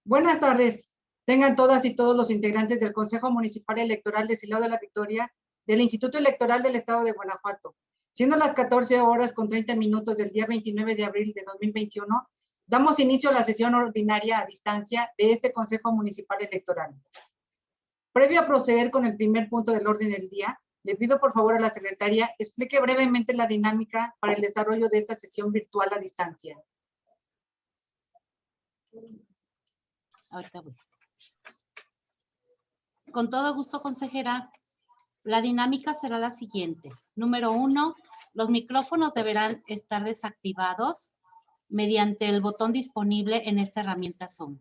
Buenas tardes. Tengan todas y todos los integrantes del Consejo Municipal Electoral de Silao de la Victoria del Instituto Electoral del Estado de Guanajuato. Siendo las 14:30 del día 29 de abril de 2021, damos inicio a la sesión ordinaria a distancia de este Consejo Municipal Electoral. Previo a proceder con el primer punto del orden del día, le pido por favor a la secretaria explique brevemente la dinámica para el desarrollo de esta sesión virtual a distancia. Ahorita voy. Con todo gusto, consejera. La dinámica será la siguiente. Número 1, los micrófonos deberán estar desactivados mediante el botón disponible en esta herramienta Zoom.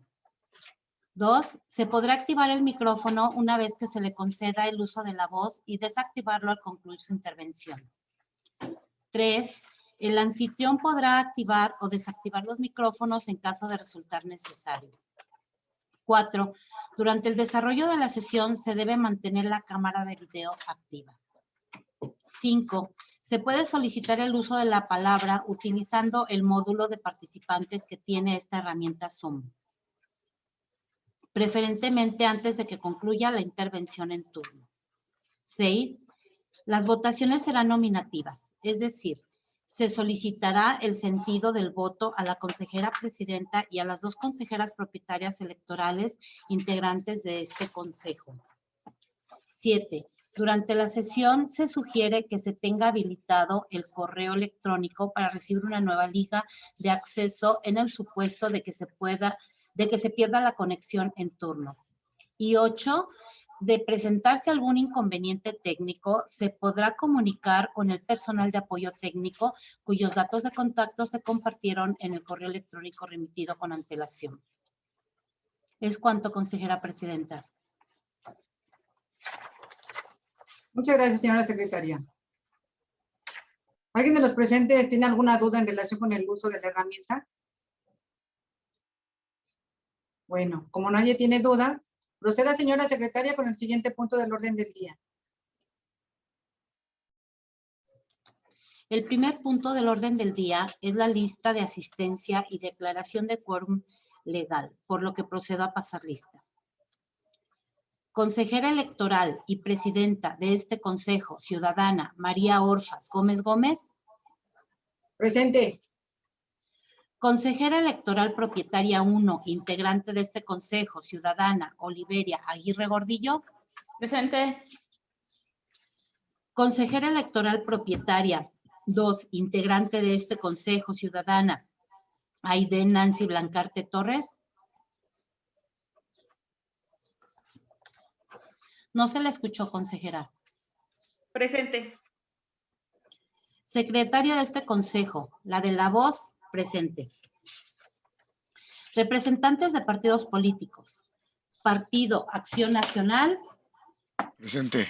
2, se podrá activar el micrófono una vez que se le conceda el uso de la voz y desactivarlo al concluir su intervención. 3, el anfitrión podrá activar o desactivar los micrófonos en caso de resultar necesario. 4, durante el desarrollo de la sesión se debe mantener la cámara de video activa. 5, se puede solicitar el uso de la palabra utilizando el módulo de participantes que tiene esta herramienta Zoom, preferentemente antes de que concluya la intervención en turno. 6, las votaciones serán nominativas, es decir, se solicitará el sentido del voto a la consejera presidenta y a las 2 consejeras propietarias electorales integrantes de este consejo. 7, durante la sesión se sugiere que se tenga habilitado el correo electrónico para recibir una nueva liga de acceso en el supuesto de que se pierda la conexión en turno. Y 8, de presentarse algún inconveniente técnico, se podrá comunicar con el personal de apoyo técnico cuyos datos de contacto se compartieron en el correo electrónico remitido con antelación. Es cuanto, consejera presidenta. Muchas gracias, señora secretaria. ¿Alguien de los presentes tiene alguna duda en relación con el uso de la herramienta? Bueno, como nadie tiene duda, proceda, señora secretaria, con el siguiente punto del orden del día. El primer punto del orden del día es la lista de asistencia y declaración de quórum legal, por lo que procedo a pasar lista. Consejera electoral y presidenta de este consejo, ciudadana María Orfas Gómez Gómez. Presente. Consejera electoral propietaria 1, integrante de este consejo, ciudadana Oliveria Aguirre Gordillo. Presente. Consejera electoral propietaria 2, integrante de este consejo, ciudadana Aide Nancy Blancarte Torres. No se la escuchó, consejera. Presente. Secretaria de este consejo, la de la voz, presente. Representantes de partidos políticos. Partido Acción Nacional. Presente.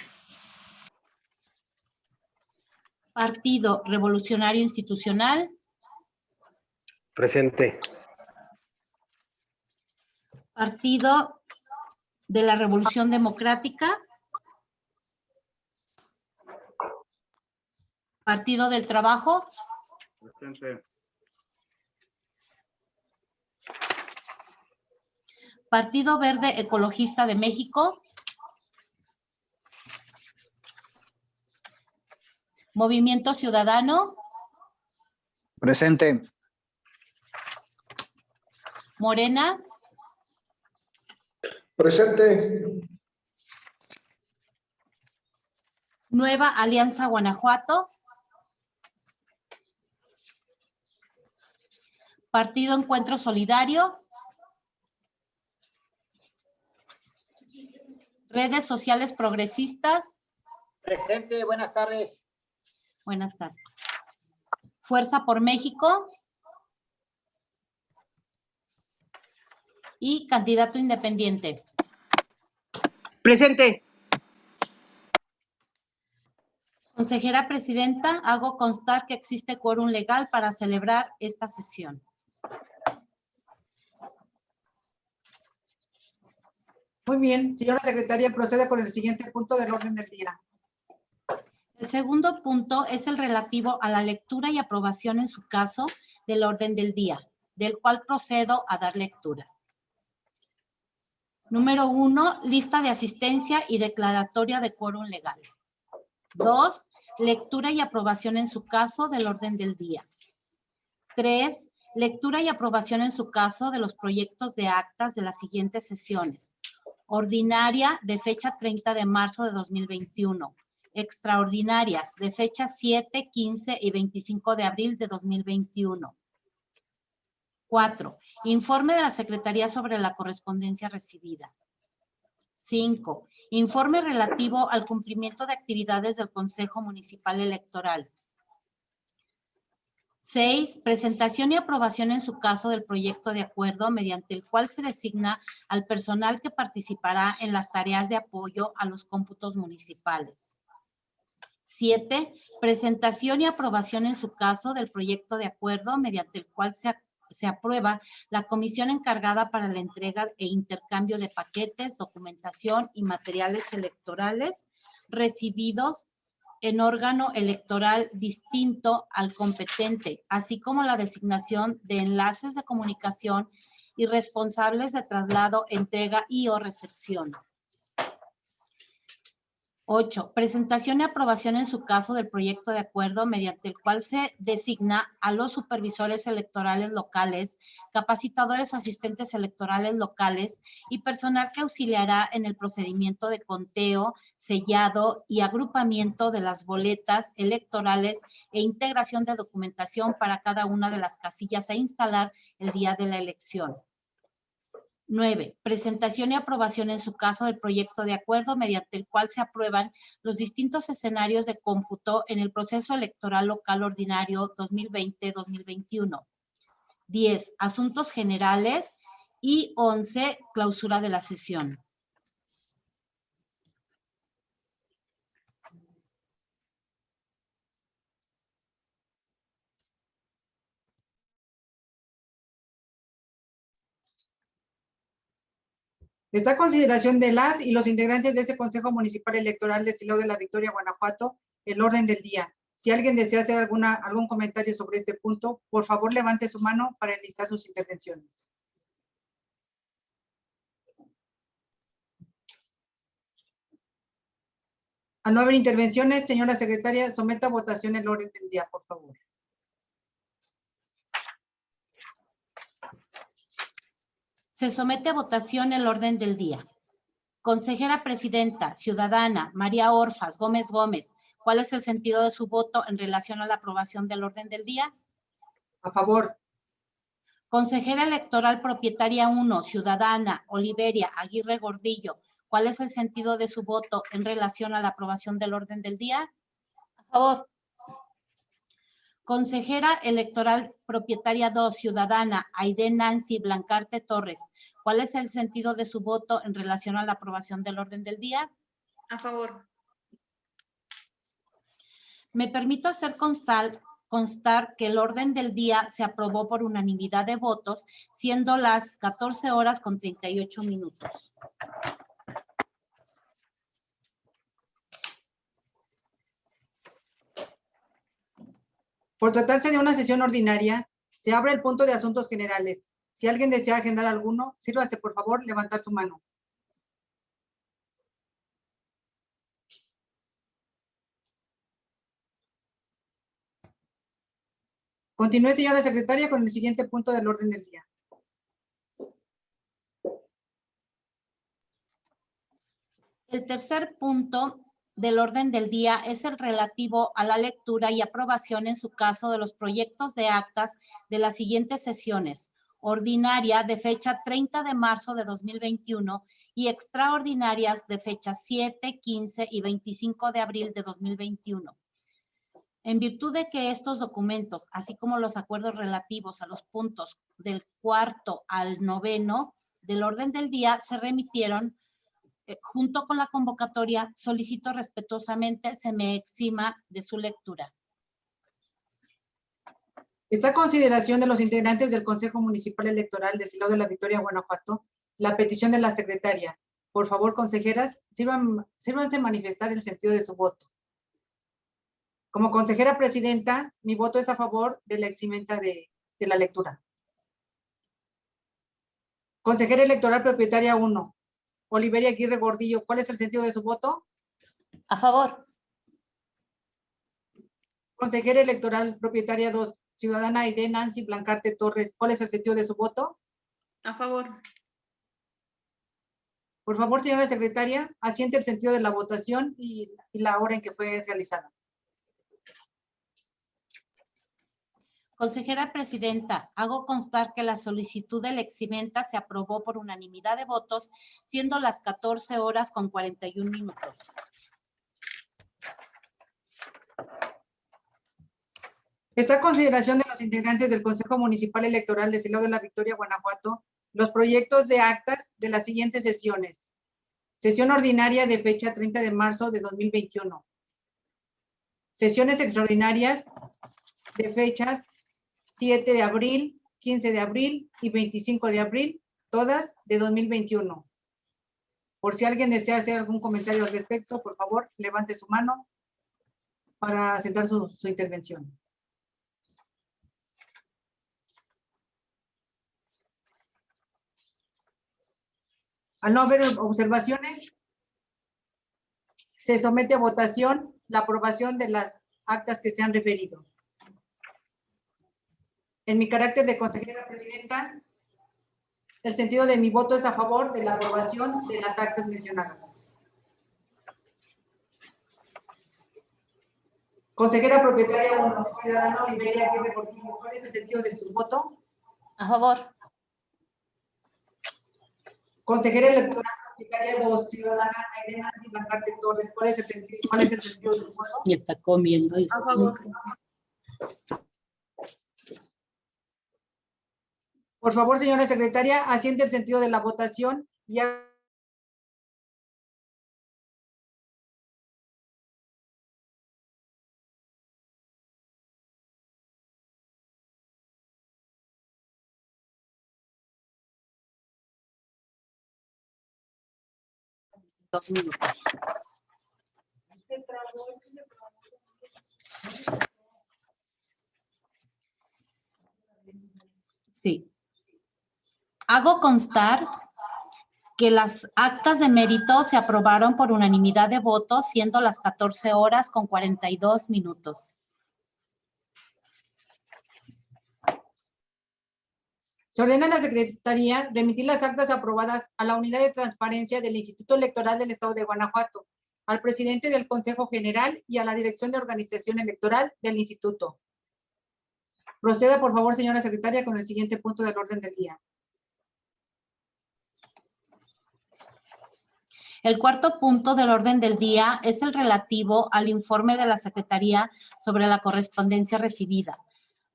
Partido Revolucionario Institucional. Presente. Partido de la Revolución Democrática. Partido del Trabajo. Presente. Partido Verde Ecologista de México. Movimiento Ciudadano. Presente. Morena. Presente. Nueva Alianza Guanajuato. Partido Encuentro Solidario. Redes Sociales Progresistas. Presente, buenas tardes. Buenas tardes. Fuerza por México. Y candidato independiente. Presente. Consejera presidenta, hago constar que existe quórum legal para celebrar esta sesión. Muy bien, señora secretaria, proceda con el siguiente punto del orden del día. El segundo punto es el relativo a la lectura y aprobación en su caso del orden del día. del cual procedo a dar lectura. Número 1, lista de asistencia y declaratoria de quórum legal. 2, lectura y aprobación en su caso del orden del día. 3, lectura y aprobación en su caso de los proyectos de actas de las siguientes sesiones. Ordinaria de fecha 30 de marzo de 2021. Extraordinarias de fecha 7, 15 y 25 de abril de 2021. 4. Informe de la Secretaría sobre la correspondencia recibida. 5. Informe relativo al cumplimiento de actividades del Consejo Municipal Electoral. 6. Presentación y aprobación en su caso del proyecto de acuerdo mediante el cual se designa al personal que participará en las tareas de apoyo a los cómputos municipales. 7. Presentación y aprobación en su caso del proyecto de acuerdo mediante el cual se aprueba la comisión encargada para la entrega e intercambio de paquetes, documentación y materiales electorales recibidos en órgano electoral distinto al competente, así como la designación de enlaces de comunicación y responsables de traslado, entrega y o recepción. 8. Presentación y aprobación en su caso del proyecto de acuerdo mediante el cual se designa a los supervisores electorales locales, capacitadores asistentes electorales locales y personal que auxiliará en el procedimiento de conteo, sellado y agrupamiento de las boletas electorales e integración de documentación para cada una de las casillas a instalar el día de la elección. 9. Presentación y aprobación en su caso del proyecto de acuerdo mediante el cual se aprueban los distintos escenarios de cómputo en el proceso electoral local ordinario 2020-2021. 10. Asuntos generales y 11. Clausura de la sesión. Está a consideración de las y los integrantes de este Consejo Municipal Electoral de Silao de la Victoria, Guanajuato, el orden del día. Si alguien desea hacer algún comentario sobre este punto, por favor levante su mano para enlistar sus intervenciones. Al no haber intervenciones, señora secretaria, someta a votación el orden del día, por favor. Se somete a votación el orden del día. Consejera Presidenta, ciudadana, María Orfas Gómez Gómez, ¿cuál es el sentido de su voto en relación a la aprobación del orden del día? A favor. Consejera Electoral Propietaria 1, ciudadana, Oliveria Aguirre Gordillo, ¿cuál es el sentido de su voto en relación a la aprobación del orden del día? A favor. Consejera Electoral Propietaria 2, ciudadana, Aide Nancy Blancarte Torres, ¿cuál es el sentido de su voto en relación a la aprobación del orden del día? A favor. Me permito hacer constar que el orden del día se aprobó por unanimidad de votos, siendo las 14:38. Por tratarse de una sesión ordinaria, se abre el punto de asuntos generales. Si alguien desea agendar alguno, sírvase por favor levantar su mano. Continúe, señora secretaria, con el siguiente punto del orden del día. El tercer punto del orden del día es el relativo a la lectura y aprobación en su caso de los proyectos de actas de las siguientes sesiones: ordinaria de fecha 30 de marzo de 2021 y extraordinarias de fecha 7, 15 y 25 de abril de 2021. En virtud de que estos documentos, así como los acuerdos relativos a los puntos del 4º al 9º del orden del día se remitieron junto con la convocatoria, solicito respetuosamente se me exima de su lectura. Está a consideración de los integrantes del Consejo Municipal Electoral de Silao de la Victoria, Guanajuato, la petición de la secretaria. Por favor, consejeras, sírvanse manifestar el sentido de su voto. Como consejera presidenta, mi voto es a favor de la eximenta de la lectura. Consejera electoral propietaria 1, Oliveria Aguirre Gordillo, ¿cuál es el sentido de su voto? A favor. Consejera electoral propietaria 2, ciudadana Aide Nancy Blancarte Torres, ¿cuál es el sentido de su voto? A favor. Por favor, señora secretaria, asiente el sentido de la votación y la hora en que fue realizada. Consejera presidenta, hago constar que la solicitud de la eximenta se aprobó por unanimidad de votos, siendo las 14 horas con 41 minutos. Está a consideración de los integrantes del Consejo Municipal Electoral de Silao de la Victoria, Guanajuato, los proyectos de actas de las siguientes sesiones. Sesión ordinaria de fecha 30 de marzo de 2021. Sesiones extraordinarias de fechas 7 de abril, 15 de abril y 25 de abril, todas de 2021. Por si alguien desea hacer algún comentario al respecto, por favor, levante su mano para sentar su intervención. Al no haber observaciones, se somete a votación la aprobación de las actas que se han referido. En mi carácter de consejera presidenta, el sentido de mi voto es a favor de la aprobación de las actas mencionadas. Consejera propietaria 1, ciudadana Oliveria Aguirre Gordillo, ¿cuál es el sentido de su voto? A favor. Consejera electoral propietaria 2, ciudadana Aide Nancy Blancarte Torres, ¿cuál es el sentido de su voto? Y está comiendo. A favor. Por favor, señora secretaria, asiente el sentido de la votación y haga Dos minutos. Sí. Hago constar que las actas de mérito se aprobaron por unanimidad de votos, siendo las 14 horas con 42 minutos. Se ordena a la Secretaría remitir las actas aprobadas a la Unidad de Transparencia del Instituto Electoral del Estado de Guanajuato, al presidente del Consejo General y a la Dirección de Organización Electoral del Instituto. Proceda, por favor, señora secretaria, con el siguiente punto del orden del día. El cuarto punto del orden del día es el relativo al informe de la Secretaría sobre la correspondencia recibida,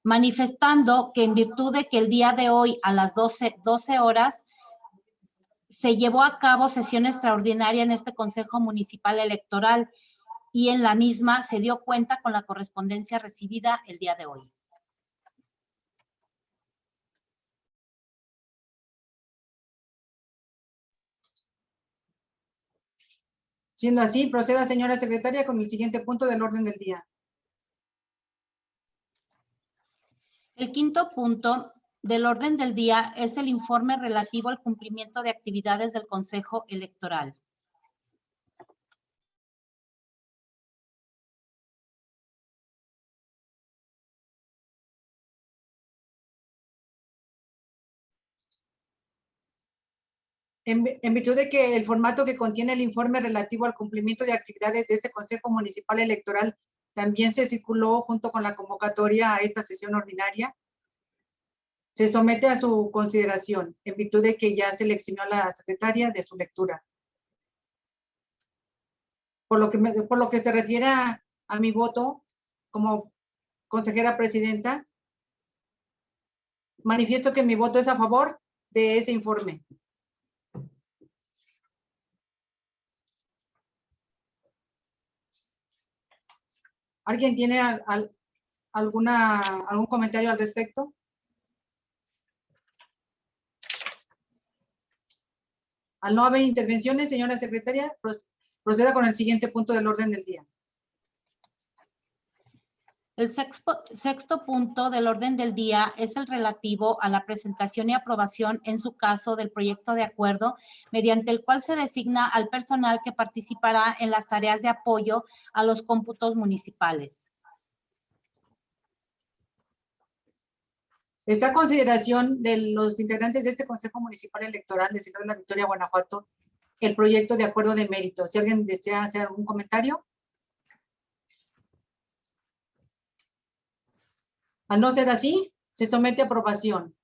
manifestando que en virtud de que el día de hoy a las 12 horas se llevó a cabo sesión extraordinaria en este Consejo Municipal Electoral y en la misma se dio cuenta con la correspondencia recibida el día de hoy. Siendo así, proceda, señora secretaria, con el siguiente punto del orden del día. El quinto punto del orden del día es el informe relativo al cumplimiento de actividades del Consejo Electoral. En virtud de que el formato que contiene el informe relativo al cumplimiento de actividades de este Consejo Municipal Electoral también se circuló junto con la convocatoria a esta sesión ordinaria, se somete a su consideración, en virtud de que ya se le eximió a la secretaria de su lectura. Por lo que se refiere a mi voto como consejera presidenta, manifiesto que mi voto es a favor de ese informe. ¿Alguien tiene algún comentario al respecto? Al no haber intervenciones, señora secretaria, proceda con el siguiente punto del orden del día. El sexto punto del orden del día es el relativo a la presentación y aprobación, en su caso, del proyecto de acuerdo, mediante el cual se designa al personal que participará en las tareas de apoyo a los cómputos municipales. Está a consideración de los integrantes de este Consejo Municipal Electoral de Ciudad de la Victoria, Guanajuato, el proyecto de acuerdo de mérito. Si alguien desea hacer algún comentario. A no ser así, se somete a aprobación.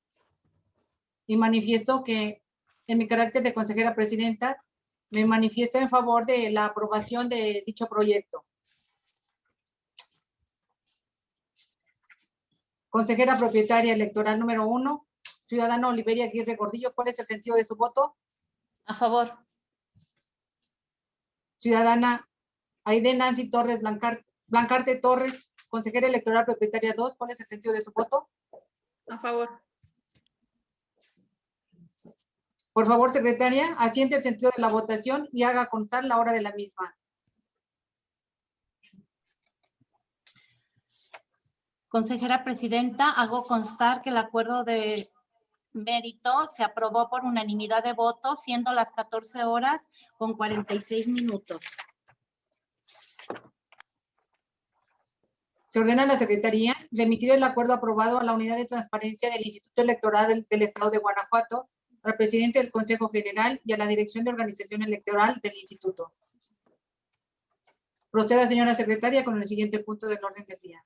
Y manifiesto que, en mi carácter de consejera presidenta, me manifiesto en favor de la aprobación de dicho proyecto. Consejera propietaria electoral número 1, ciudadana Oliveria Aguirre Gordillo, ¿cuál es el sentido de su voto? A favor. Ciudadana Aide Nancy Torres Blancarte Torres, consejera electoral propietaria 2, ¿cuál es el sentido de su voto? A favor. Por favor, secretaria, asiente el sentido de la votación y haga constar la hora de la misma. Consejera presidenta, hago constar que el acuerdo de mérito se aprobó por unanimidad de votos, siendo las 14 horas con 46 minutos. Se ordena a la Secretaría remitir el acuerdo aprobado a la Unidad de Transparencia del Instituto Electoral del Estado de Guanajuato, al presidente del Consejo General y a la Dirección de Organización Electoral del Instituto. Proceda, señora Secretaria, con el siguiente punto del orden del día.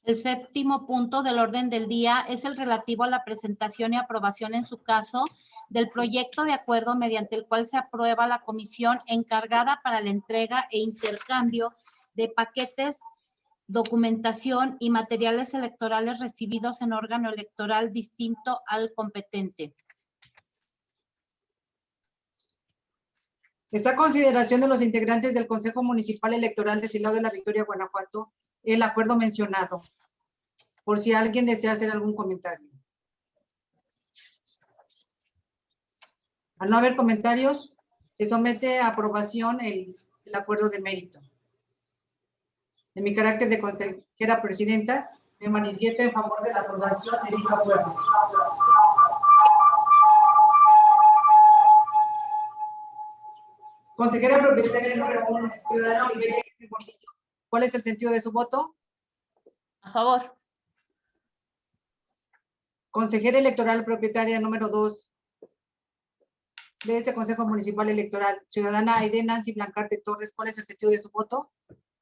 El séptimo punto del orden del día es el relativo a la presentación y aprobación, en su caso, del proyecto de acuerdo mediante el cual se aprueba la comisión encargada para la entrega e intercambio de paquetes, documentación y materiales electorales recibidos en órgano electoral distinto al competente. Está a consideración de los integrantes del Consejo Municipal Electoral de Silao de la Victoria, Guanajuato, el acuerdo mencionado, por si alguien desea hacer algún comentario. Al no haber comentarios, se somete a aprobación el acuerdo de mérito. En mi carácter de consejera presidenta, me manifiesto en favor de la aprobación de dicho acuerdo. Consejera propietaria número 1, ciudadana Oliveria Aguirre Gordillo, ¿cuál es el sentido de su voto? A favor. Consejera electoral propietaria número 2 de este Consejo Municipal Electoral, ciudadana Aide Nancy Blancarte Torres, ¿cuál es el sentido de su voto?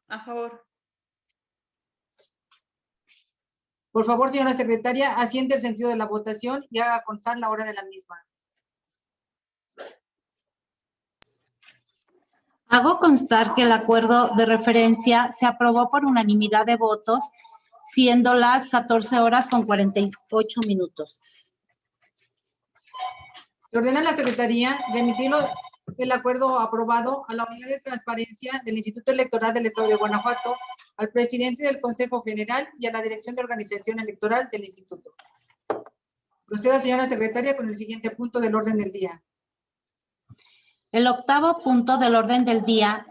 A favor. Por favor, señora secretaria, asiente el sentido de la votación y haga constar la hora de la misma. Hago constar que el acuerdo de referencia se aprobó por unanimidad de votos, siendo las 14 horas con 48 minutos. Se ordena a la Secretaría remitir el acuerdo aprobado a la Unidad de Transparencia del Instituto Electoral del Estado de Guanajuato, al presidente del Consejo General y a la Dirección de Organización Electoral del Instituto. Proceda, señora secretaria, con el siguiente punto del orden del día. El octavo punto del orden del día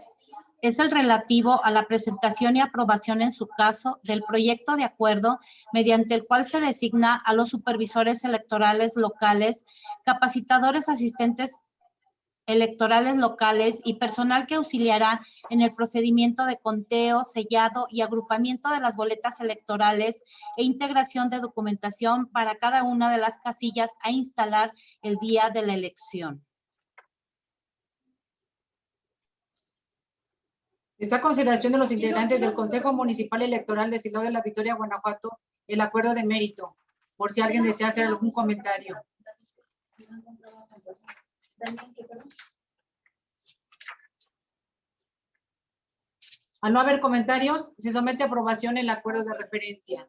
es el relativo a la presentación y aprobación, en su caso, del proyecto de acuerdo mediante el cual se designa a los supervisores electorales locales, capacitadores asistentes electorales locales y personal que auxiliará en el procedimiento de conteo, sellado y agrupamiento de las boletas electorales e integración de documentación para cada una de las casillas a instalar el día de la elección. Está a consideración de los integrantes del Consejo Municipal Electoral de Silao de la Victoria, Guanajuato, el acuerdo de mérito, por si alguien desea hacer algún comentario. Al no haber comentarios, se somete a aprobación el acuerdo de referencia.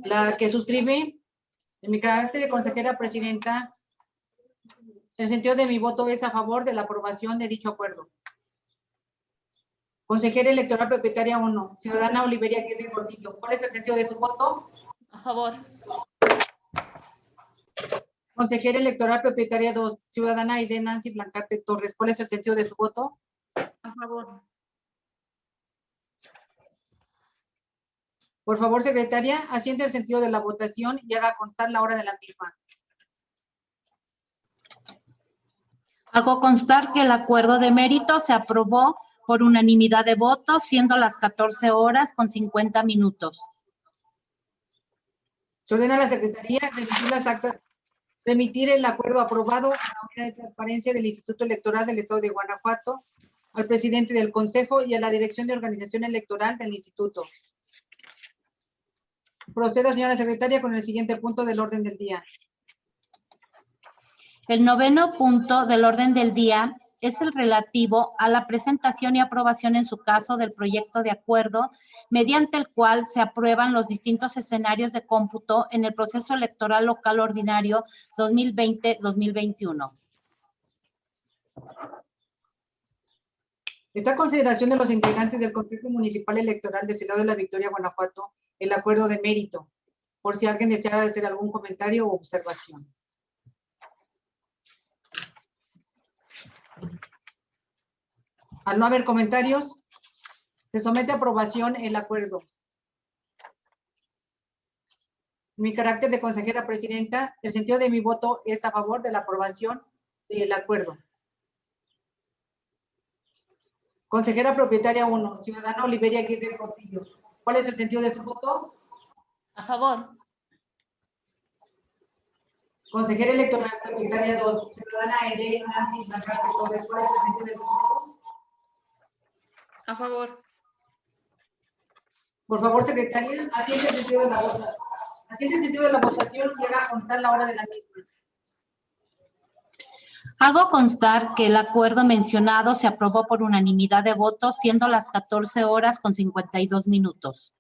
La que suscribe, en mi carácter de consejera presidenta, el sentido de mi voto es a favor de la aprobación de dicho acuerdo. Consejera electoral propietaria 1, ciudadana Oliveria Aguirre Gordillo, ¿cuál es el sentido de su voto? A favor. Consejera electoral propietaria 2, ciudadana Aide Nancy Blancarte Torres, ¿cuál es el sentido de su voto? A favor. Por favor, secretaria, asiente el sentido de la votación y haga constar la hora de la misma. Hago constar que el acuerdo de mérito se aprobó por unanimidad de votos, siendo las 14 horas con 50 minutos. Se ordena a la Secretaría remitir el acuerdo aprobado a la Unidad de Transparencia del Instituto Electoral del Estado de Guanajuato, al presidente del Consejo y a la Dirección de Organización Electoral del Instituto. Proceda, señora secretaria, con el siguiente punto del orden del día. El 9º punto del orden del día es el relativo a la presentación y aprobación en su caso del proyecto de acuerdo mediante el cual se aprueban los distintos escenarios de cómputo en el proceso electoral local ordinario 2020-2021. Está a consideración de los integrantes del Consejo Municipal Electoral de Celado de la Victoria, Guanajuato, el acuerdo de mérito, por si alguien desea hacer algún comentario o observación. Al no haber comentarios, se somete a aprobación el acuerdo. En mi carácter de consejera presidenta, el sentido de mi voto es a favor de la aprobación del acuerdo. Consejera propietaria 1, ciudadana Oliveria Aguirre Portillo. ¿Cuál es el sentido de su voto? A favor. Consejera electoral propietaria 2, ciudadana Elaine Nancy Navarro Torres. ¿Cuál es el sentido de su voto? A favor. Por favor, secretaria, asiente el sentido de la votación. Asiente el sentido de la votación y haga constar la hora de la misma. Hago constar que el acuerdo mencionado se aprobó por unanimidad de votos, siendo las 14 horas con 52 minutos.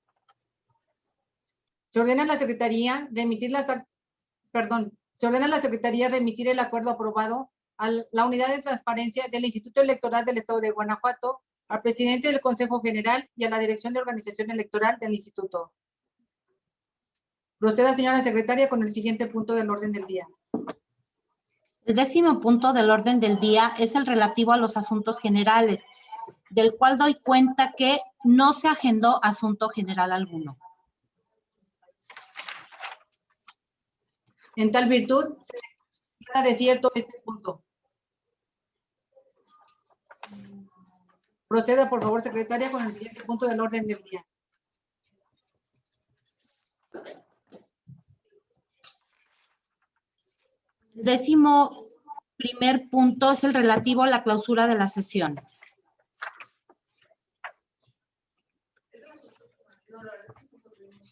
Se ordena a la Secretaría de emitir se ordena a la Secretaría de emitir el acuerdo aprobado a la Unidad de Transparencia del Instituto Electoral del Estado de Guanajuato, al presidente del Consejo General y a la Dirección de Organización Electoral del Instituto. Proceda, señora secretaria, con el siguiente punto del orden del día. El 10º punto del orden del día es el relativo a los asuntos generales, del cual doy cuenta que no se agendó asunto general alguno. En tal virtud, se declara desierto este punto. Proceda, por favor, secretaria, con el siguiente punto del orden del día. El 11º punto es el relativo a la clausura de la sesión.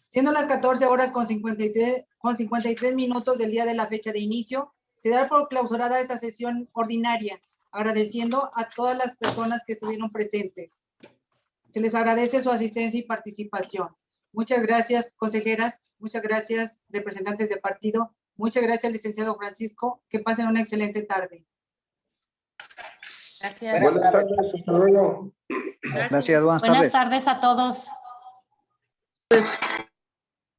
Siendo las 14 horas con 53 minutos del día de la fecha de inicio, se da por clausurada esta sesión ordinaria, agradeciendo a todas las personas que estuvieron presentes. Se les agradece su asistencia y participación. Muchas gracias, consejeras. Muchas gracias, representantes de partido. Muchas gracias, licenciado Francisco. Que pasen una excelente tarde. Gracias. Buenas tardes. Hasta luego. Gracias, buenas tardes. Buenas tardes a todos.